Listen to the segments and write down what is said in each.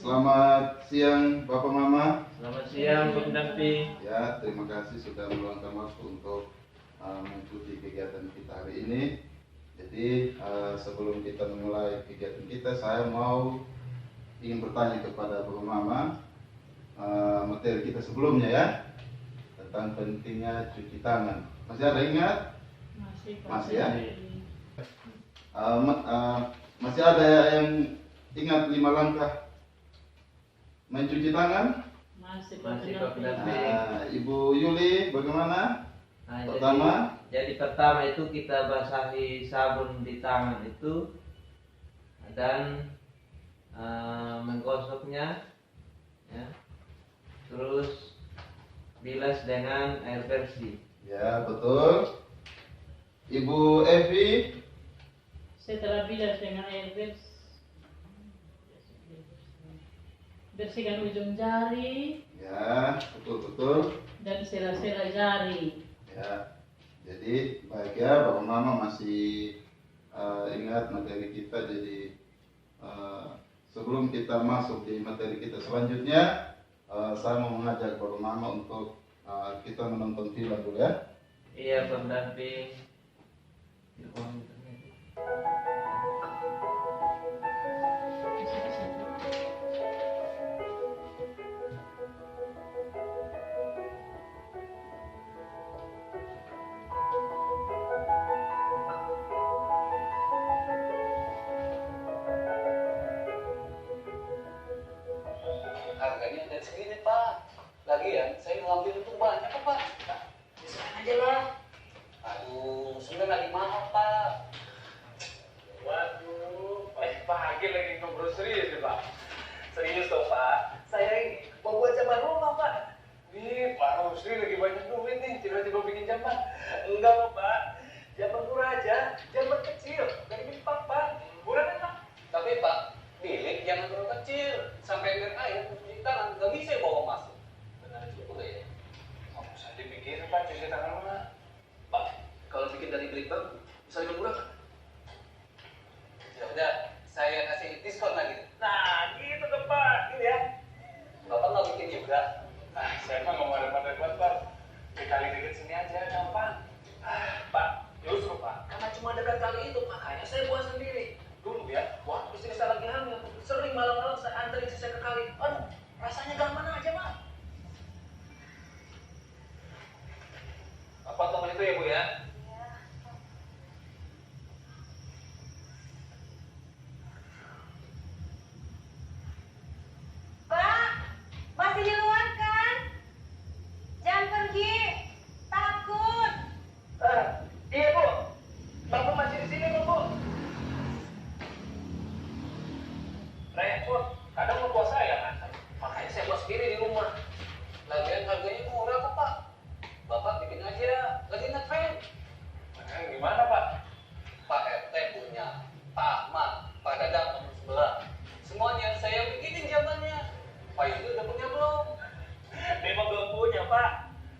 Selamat siang Bapak Mama. Selamat siang pendamping. Ya, terima kasih sudah meluangkan waktu untuk mengikuti kegiatan kita hari ini. Jadi sebelum kita memulai kegiatan kita, saya ingin bertanya kepada Bapak Mama materi kita sebelumnya ya, tentang pentingnya cuci tangan. Masih ada ingat? Masih ya? Masih ada yang ingat 5 langkah mencuci tangan? Masih Pak pendamping. Ibu Yuli bagaimana? Pertama? Jadi pertama itu kita basahi sabun di tangan itu dan menggosoknya, ya. Terus bilas dengan air bersih. Ya betul. Ibu Evi? Setelah bilas dengan air bersih, bersihkan ujung jari. Ya betul. Dan sela-sela jari. Ya. Jadi baik ya, Bapak Mama masih ingat materi kita. Jadi sebelum kita masuk di materi kita selanjutnya, saya mau mengajak Bapak Mama untuk kita menonton film dulu ya. Iya pendamping. Harganya dari segini Pak. Lagian saya ngambil itu banyak kok Pak. Diserahin aja lah. Aduh, sebenarnya lagi mahal Pak. Waduh, pagi lagi ngobrol serius nih Pak. Serius dong Pak. Saya ini mau buat jamban rumah Pak. Nih Pak Rusli lagi banyak duit nih, tiba-tiba bikin jamban. Enggak kok Pak, jamban murah aja, jamban kecil, dari Jepang Pak. Murah kan Pak? Tapi Pak, bilik jangan terlalu kecil. Sampai air cuci tangan nggak bisa bawa masuk. Benar juga. Udah ya. Nggak usah dipikirin Pak, cuci tangan mana. Pak, kalau bikin dari bilik Bang, bisa lebih murah Pak. Ya udah, saya kasih diskon lagi. Nah, gitu dong Pak, ini ya. Bapak nggak bikin juga. Nah, saya mah nggak mau repot-repot Pak. Dikali dikit sini aja, gampang. Pak, justru Pak, Karena cuma dekat kali itu, makanya saya buat sendiri. dulu ya, Waktu istri saya lagi hamil, sering malam-malam saya anterin istri saya ke kali. Aduh, rasanya gampang aja, Pak. Bapak tunggu itu ya Bu ya. Pak, masih di luar kan? Jangan pergi, takut. Iya Bu, Bapak masih di sini kok Bu. Repot, kadang mertua saya kan. Makanya saya buat sendiri di rumah. Lagian harganya murah kok, Pak. Bapak bikin aja, lagi ngetrend. Gimana Pak? Pak RT punya, Pak Ahmad, Pak Dadang nomor sebelah. Semuanya saya bikinin zamannya. Pak Yudi udah punya belum? Memang belum punya Pak.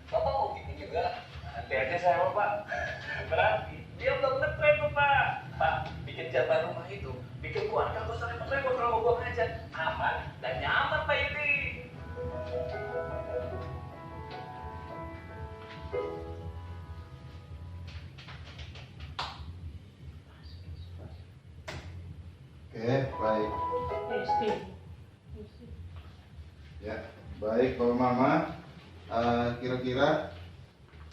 Bapak mau bikin juga? Nanti aja saya mau Pak. Berarti dia belum ngetrend tuh Pak. Pak, bikin jamban rumah itu bikin keluarga gak usah repot-repot kalau mau buang hajat. Aman dan nyaman Pak Yudi. Oke, baik. Ya, baik Bapak Mama. Kira-kira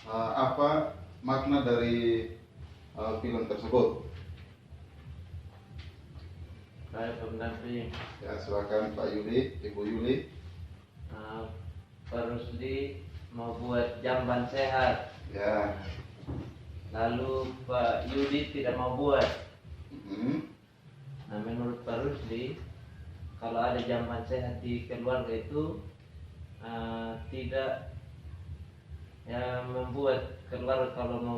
apa makna dari film tersebut? Baik pendamping. Ya, silakan Pak Yuli, Ibu Yuli. Pak Rusli mau buat jamban sehat. Ya. Lalu Pak Yudi tidak mau buat. Mhm. Nah, menurut Pak Rusli, kalau ada jamban sehat di keluarga itu tidak membuat keluarga kalau mau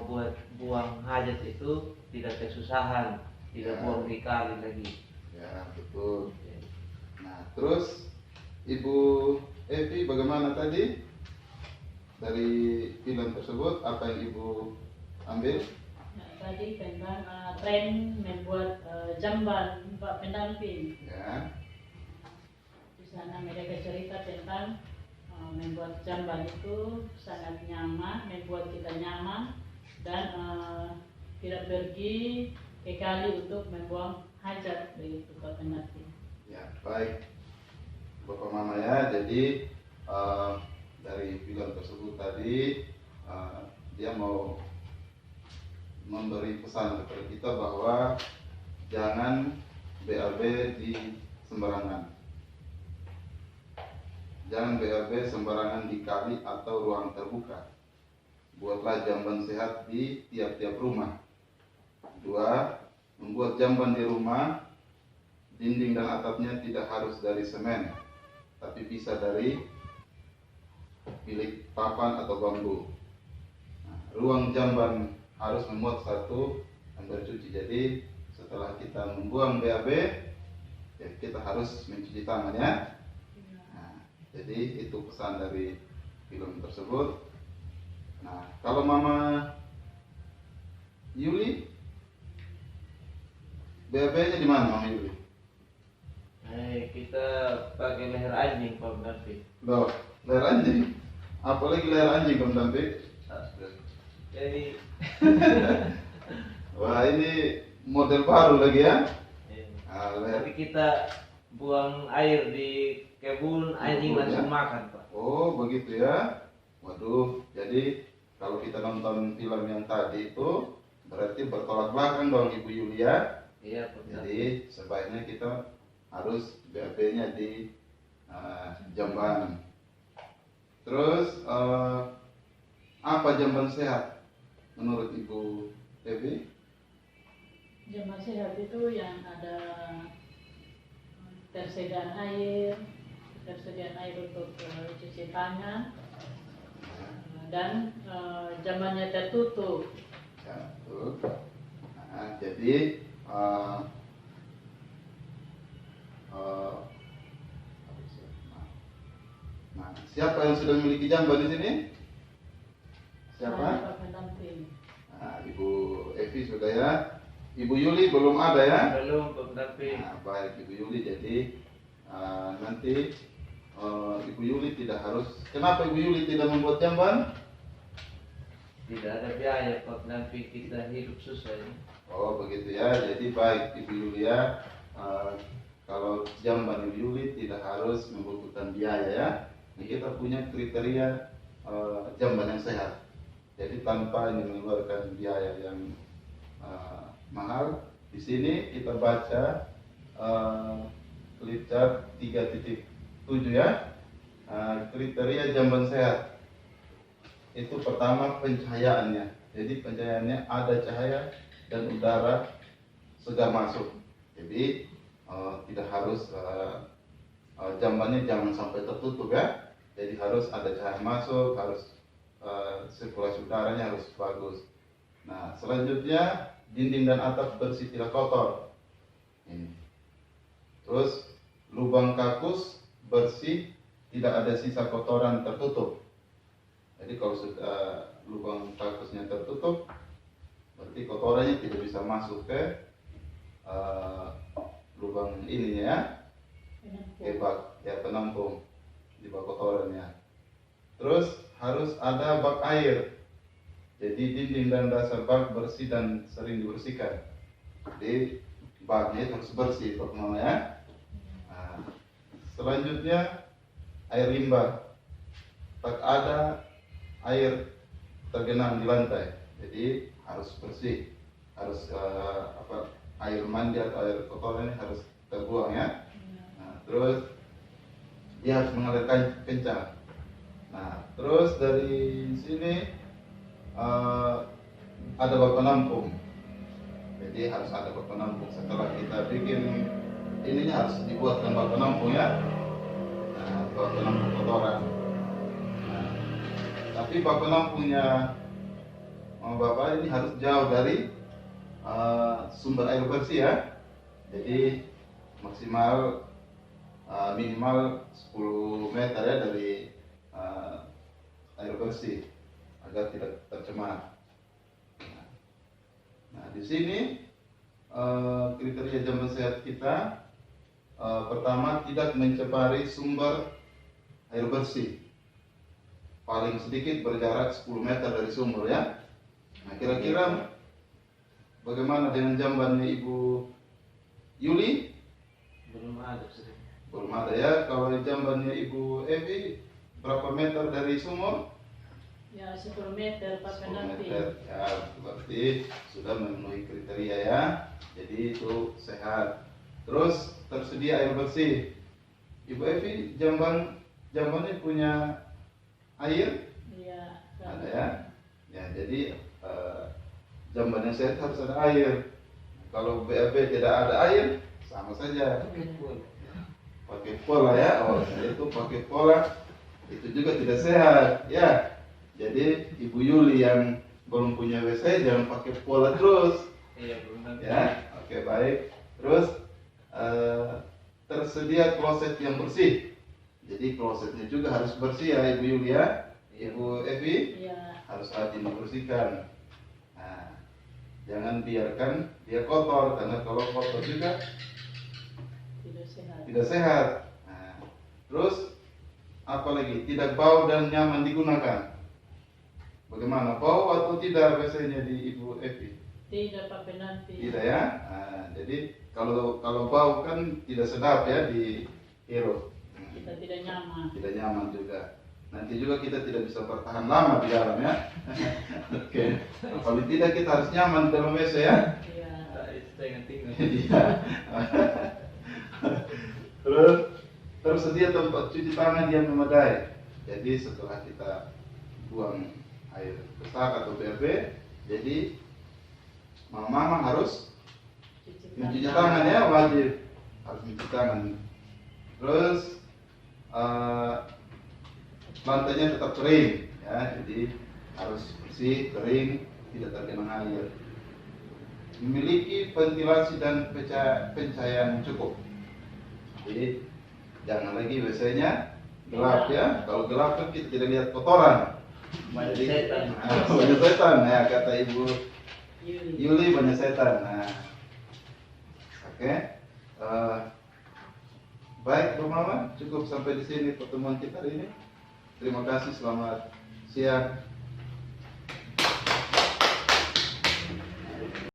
buang hajat itu tidak kesusahan, tidak Ya. buang di kali lagi. Ya, betul. Nah, terus Ibu Evi bagaimana tadi? Dari film tersebut apa yang Ibu ambil? Nah, tadi tentang tren membuat jamban Pak pendamping. Ya. Di sana mereka cerita tentang membuat jamban itu sangat nyaman, membuat kita nyaman dan tidak pergi ke kali untuk membuang hajat begitu Pak Pendaki. Ya, baik Bapak Mama ya. Jadi dari film tersebut tadi dia mau memberi pesan kepada kita bahwa jangan BAB di sembarangan. Jangan BAB sembarangan di kali atau ruang terbuka. Buatlah jamban sehat di tiap-tiap rumah. 2. Membuat jamban di rumah, dinding dan atapnya tidak harus dari semen, tapi bisa dari bilik papan atau bambu. Nah, ruang jamban harus memuat satu ember cuci. Jadi setelah kita membuang BAB, ya kita harus mencuci tangan ya. Nah, jadi itu pesan dari film tersebut. Nah, kalau Mama Yuli, BAB-nya di mana Mama Yuli? Kita pakai leher anjing Pak Pendaki. Loh, leher anjing? Apalagi leher anjing Pak Pendaki? Jadi Wah, ini model baru lagi ya? Leher. nanti kita buang air di kebun, anjing Kebun, langsung ya? makan Pak. Oh, begitu ya? Waduh, jadi kalau kita nonton film yang tadi itu berarti bertolak belakang dong Ibu Yulia. Iya Pak Pendaki. Jadi sebaiknya kita harus BAB-nya di jamban. Terus apa jamban sehat menurut Ibu Devi? Jamban sehat itu yang ada tersediaan air untuk cuci tangan dan jambannya tertutup. Ya, betul. Nah, jadi siapa yang sudah memiliki jamban di sini? Saya Siapa? Pak pendamping. Nah, Ibu Evi sudah ya. Ibu Yuli belum ada ya? Belum Pak Pendaki. Nah, baik Ibu Yuli. Jadi nanti Ibu Yuli tidak harus. Kenapa Ibu Yuli tidak membuat jamban? Tidak ada biaya Pak Pendaki, kita hidup susah ini. Oh begitu ya. Jadi baik Ibu Yulia. Kalau jamban Ibu Yuli tidak harus membutuhkan biaya ya. Ini kita punya kriteria jamban yang sehat. Jadi tanpa ini mengeluarkan biaya yang mahal. Di sini kita baca Clipchart 3.7 ya. Kriteria jamban sehat itu pertama pencahayaannya. Jadi pencahayaannya ada cahaya dan udara segar masuk. Jadi tidak harus jambannya jangan sampai tertutup ya. Jadi harus ada cahaya masuk, harus sirkulasi udaranya harus bagus. Nah, selanjutnya dinding dan atap bersih tidak kotor. Ini. Terus lubang kakus bersih, tidak ada sisa kotoran tertutup. Jadi kalau sudah lubang kakusnya tertutup, berarti kotorannya tidak bisa masuk ke lubang ininya ya, ke bak ya penampung di bak kotorannya. Terus harus ada bak air. Jadi dinding dan dasar bak bersih dan sering dibersihkan. Jadi baknya itu harus bersih Pak ya. Nah, selanjutnya air limbah. Tak ada air tergenang di lantai. Jadi harus bersih. Harus air mandi atau air kotoran ini harus terbuang ya. Nah, terus dia harus mengalirkan kencang. Nah, terus dari sini ada bak penampung. Jadi harus ada bak penampung. Setelah kita bikin ininya harus dibuatkan bak penampung ya. Nah, bak penampung kotoran. Nah, tapi bak penampungnya Bapak ini harus jauh dari sumber air bersih ya. Jadi maksimal minimal 10 meter ya dari air bersih agar tidak tercemar. Nah, di sini kriteria jamban sehat kita pertama, tidak mencemari sumber air bersih. Paling sedikit berjarak 10 meter dari sumber ya. Nah, kira-kira bagaimana dengan jambannya Ibu Yuli? Belum ada sering. Belum ada ya. Kalau jambannya Ibu Evi berapa meter dari sumur? Ya 10 meter Pak 10 Penalti. meter. Ya, berarti sudah memenuhi kriteria ya. Jadi itu sehat. Terus tersedia air bersih. Ibu Evi, jambannya punya air? Iya. Ada ya. Ya, jadi jamban yang sehat harus ada air. Kalau BAB tidak ada air, sama saja. Pakai pola ya. Oh, itu pakai pola itu juga tidak sehat ya. Jadi Ibu Yuli yang belum punya WC jangan pakai pola terus. Iya, belum. Ya, oke baik. Terus tersedia kloset yang bersih. Jadi klosetnya juga harus bersih ya Ibu Yuli ya. Ibu Evi Iya. harus rajin membersihkan. Nah, jangan biarkan dia kotor karena kalau kotor juga Tidak sehat. tidak sehat. Nah, terus apalagi tidak bau dan nyaman digunakan. Bagaimana, bau atau tidak WC-nya di Ibu Evi? Tidak Pak Penalti. Tidak ya. Nah, jadi kalau bau kan tidak sedap ya dihirup. Kita tidak nyaman. Tidak nyaman juga. Nanti juga kita tidak bisa bertahan lama di dalam ya. Oke. Paling tidak kita harus nyaman di dalam WC ya. Iya. Setengah tinggal. Iya. Terus tersedia tempat cuci tangan yang memadai. Jadi setelah kita buang air besar atau BAB, jadi mama harus mencuci tangan ya, wajib harus mencuci tangan. Terus lantainya tetap kering ya, jadi harus bersih, kering, tidak tergenang air. Memiliki ventilasi dan pencahayaan cukup. Jadi jangan lagi WC-nya gelap ya. Kalau gelap kan kita tidak lihat kotoran. Banyak setan. Banyak setan ya, kata Ibu Yuli. Yuli, banyak setan. Nah, oke. Baik Bu Mama, cukup sampai di sini pertemuan kita hari ini. Terima kasih, selamat siang.